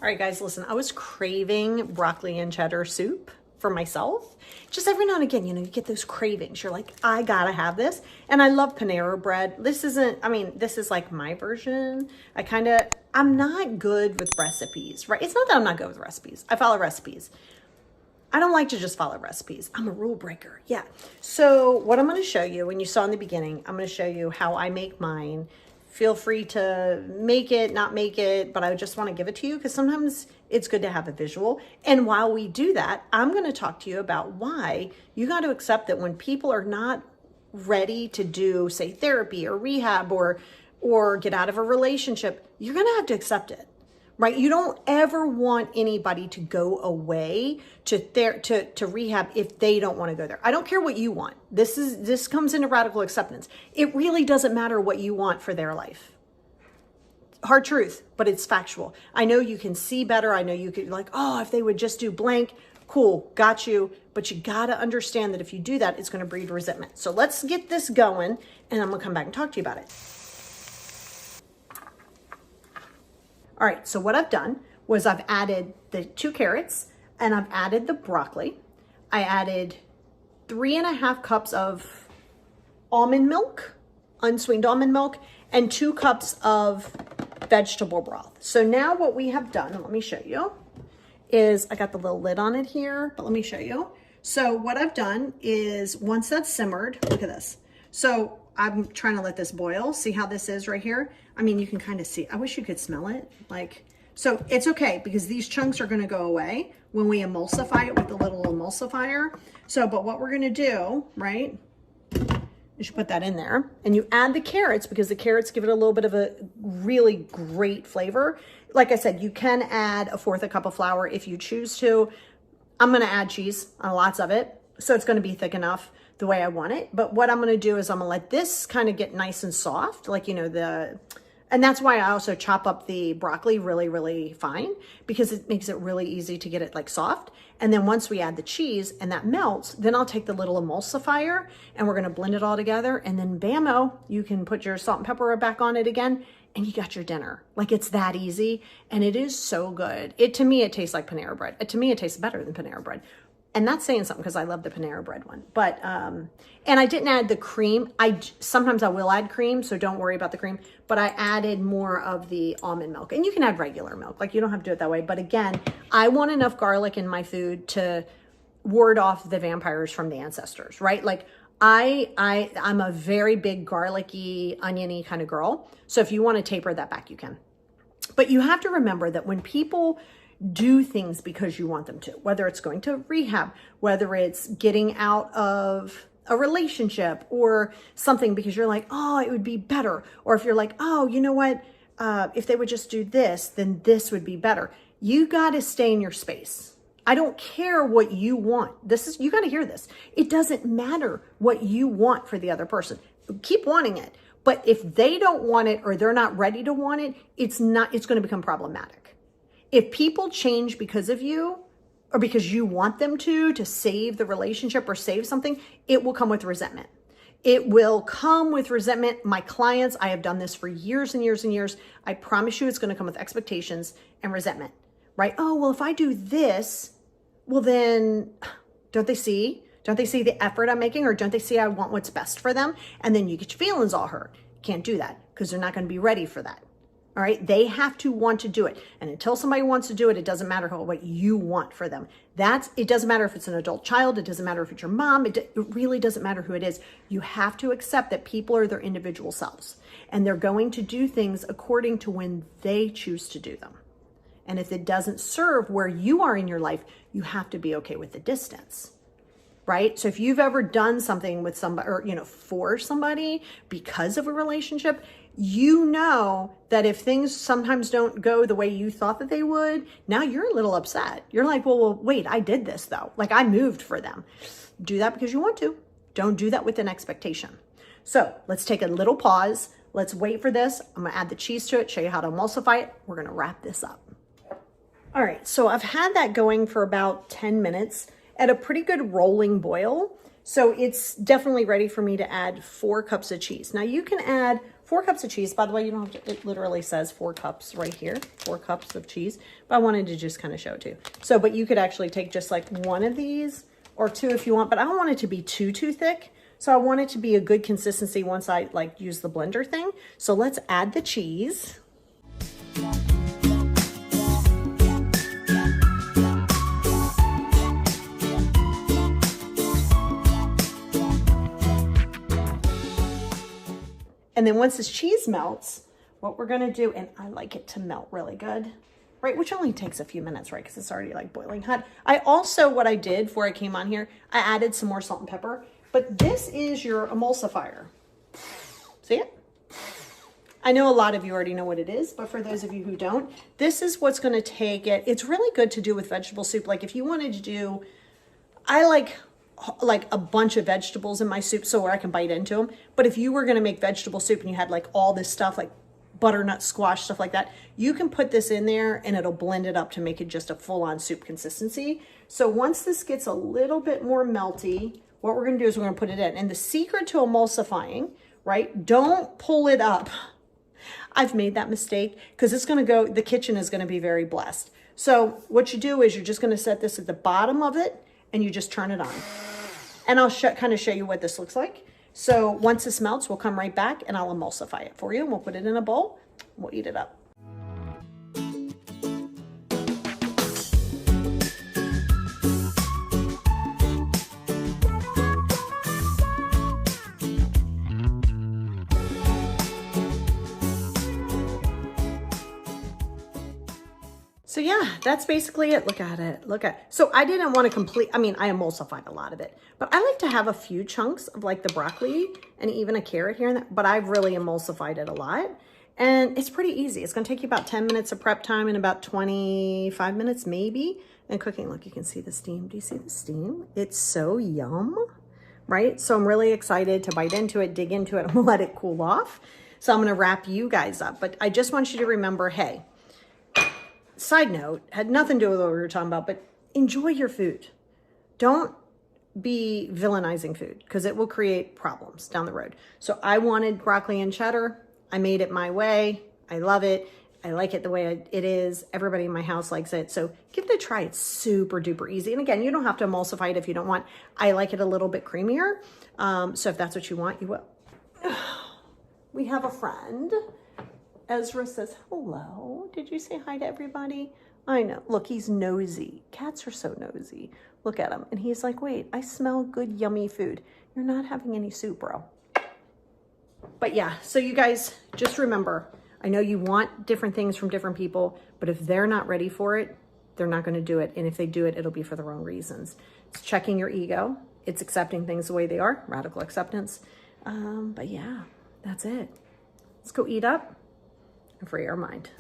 All right, guys, listen, I was craving broccoli and cheddar soup for myself. Just every now and again, you get those cravings. You're like, I gotta have this. And I love Panera bread. This is like my version. I'm not good with recipes, right? It's not that I'm not good with recipes. I follow recipes. I don't like to just follow recipes. I'm a rule breaker. Yeah. So what I'm going to show you, when you saw in the beginning, I'm going to show you how I make mine. Feel free to make it, not make it, but I just want to give it to you because sometimes it's good to have a visual. And while we do that, I'm going to talk to you about why you got to accept that when people are not ready to do, say, therapy or rehab or get out of a relationship, you're going to have to accept it. Right? You don't ever want anybody to go away to rehab if they don't want to go there. I don't care what you want. This comes into radical acceptance. It really doesn't matter what you want for their life. Hard truth, but it's factual. I know you can see better. I know you could like, oh, if they would just do blank, cool, got you. But you got to understand that if you do that, it's going to breed resentment. So let's get this going and I'm going to come back and talk to you about it. All right, so what I've done was I've added the 2 carrots and I've added the broccoli. I added 3.5 cups of almond milk, unsweetened almond milk, and 2 cups of vegetable broth. So now what we have done, let me show you, is I got the little lid on it here, but let me show you. So what I've done is once that's simmered, look at this. So I'm trying to let this boil. See how this is right here? I mean, you can kind of see. I wish you could smell it. So it's okay because these chunks are going to go away when we emulsify it with the little emulsifier. But what we're going to do, right, is you put that in there and you add the carrots because the carrots give it a little bit of a really great flavor. Like I said, you can add 1/4 cup of flour if you choose to. I'm going to add cheese on lots of it. So it's going to be thick enough the way I want it. But what I'm going to do is I'm going to let this kind of get nice and soft, and that's why I also chop up the broccoli really, really fine because it makes it really easy to get it like soft. And then once we add the cheese and that melts, then I'll take the little emulsifier and we're going to blend it all together. And then bammo, you can put your salt and pepper back on it again and you got your dinner. Like it's that easy. And it is so good. To me, it tastes like Panera bread. To me, it tastes better than Panera bread. And that's saying something because I love the Panera bread one. But, and I didn't add the cream. Sometimes I will add cream, so don't worry about the cream. But I added more of the almond milk. And you can add regular milk. Like you don't have to do it that way. But again, I want enough garlic in my food to ward off the vampires from the ancestors, right? Like I'm a very big garlicky, oniony kind of girl. So if you want to taper that back, you can. But you have to remember that when people do things because you want them to, whether it's going to rehab, whether it's getting out of a relationship or something because you're like, oh, it would be better. Or if you're like, oh, you know what? If they would just do this, then this would be better. You got to stay in your space. I don't care what you want. You got to hear this. It doesn't matter what you want for the other person. Keep wanting it. But if they don't want it or they're not ready to want it, it's going to become problematic. If people change because of you or because you want them to save the relationship or save something, it will come with resentment. It will come with resentment. My clients, I have done this for years and years and years. I promise you it's going to come with expectations and resentment, right? Oh, well, if I do this, well, then don't they see? Don't they see the effort I'm making or don't they see I want what's best for them? And then you get your feelings all hurt. Can't do that because they're not going to be ready for that. All right. They have to want to do it. And until somebody wants to do it, it doesn't matter what you want for them. It doesn't matter if it's an adult child. It doesn't matter if it's your mom. It really doesn't matter who it is. You have to accept that people are their individual selves and they're going to do things according to when they choose to do them. And if it doesn't serve where you are in your life, you have to be okay with the distance. Right? So if you've ever done something with somebody or, for somebody because of a relationship, you know that if things sometimes don't go the way you thought that they would, now you're a little upset. You're like, well, wait, I did this though. Like I moved for them. Do that because you want to. Don't do that with an expectation. So let's take a little pause. Let's wait for this. I'm going to add the cheese to it, show you how to emulsify it. We're going to wrap this up. All right. So I've had that going for about 10 minutes at a pretty good rolling boil. So it's definitely ready for me to add 4 cups of cheese. Now you can add 4 cups of cheese. By the way, you don't have to, it literally says 4 cups right here, 4 cups of cheese, but I wanted to just kind of show it to you. So, but you could actually take just like 1 of these or 2 if you want, but I don't want it to be too thick. So I want it to be a good consistency once I like use the blender thing. So let's add the cheese. And then once this cheese melts, what we're gonna do, and I like it to melt really good, right? Which only takes a few minutes, right? Because it's already like boiling hot. I also, what I did before I came on here, I added some more salt and pepper, but this is your emulsifier. See it? I know a lot of you already know what it is, but for those of you who don't, this is what's gonna take it. It's really good to do with vegetable soup. Like if you wanted to do, I like a bunch of vegetables in my soup so where I can bite into them. But if you were going to make vegetable soup and you had like all this stuff like butternut squash, stuff like that, you can put this in there and it'll blend it up to make it just a full-on soup consistency. So once this gets a little bit more melty, what we're going to do is we're going to put it in. And the secret to emulsifying, right? Don't pull it up. I've made that mistake because it's going to go, the kitchen is going to be very blessed. So what you do is you're just going to set this at the bottom of it and you just turn it on. And I'll kind of show you what this looks like. So once this melts, we'll come right back and I'll emulsify it for you. And we'll put it in a bowl. We'll eat it up. So yeah, that's basically it. Look at it, look at it. So I didn't want to I emulsified a lot of it, but I like to have a few chunks of like the broccoli and even a carrot here and there, but I've really emulsified it a lot. And it's pretty easy. It's gonna take you about 10 minutes of prep time and about 25 minutes maybe. And cooking, look, you can see the steam. Do you see the steam? It's so yum, right? So I'm really excited to bite into it, dig into it, and let it cool off. So I'm gonna wrap you guys up, but I just want you to remember, hey, side note, had nothing to do with what we were talking about, but enjoy your food. Don't be villainizing food because it will create problems down the road. So I wanted broccoli and cheddar. I made it my way. I love it. I like it the way it is. Everybody in my house likes it. So give it a try. It's super duper easy. And again, you don't have to emulsify it if you don't want. I like it a little bit creamier. So if that's what you want, you will. We have a friend. Ezra says, hello. Did you say hi to everybody? I know. Look, he's nosy. Cats are so nosy. Look at him. And he's like, wait, I smell good, yummy food. You're not having any soup, bro. But yeah, so you guys just remember, I know you want different things from different people, but if they're not ready for it, they're not going to do it. And if they do it, it'll be for the wrong reasons. It's checking your ego. It's accepting things the way they are. Radical acceptance. But yeah, that's it. Let's go eat up and free our mind.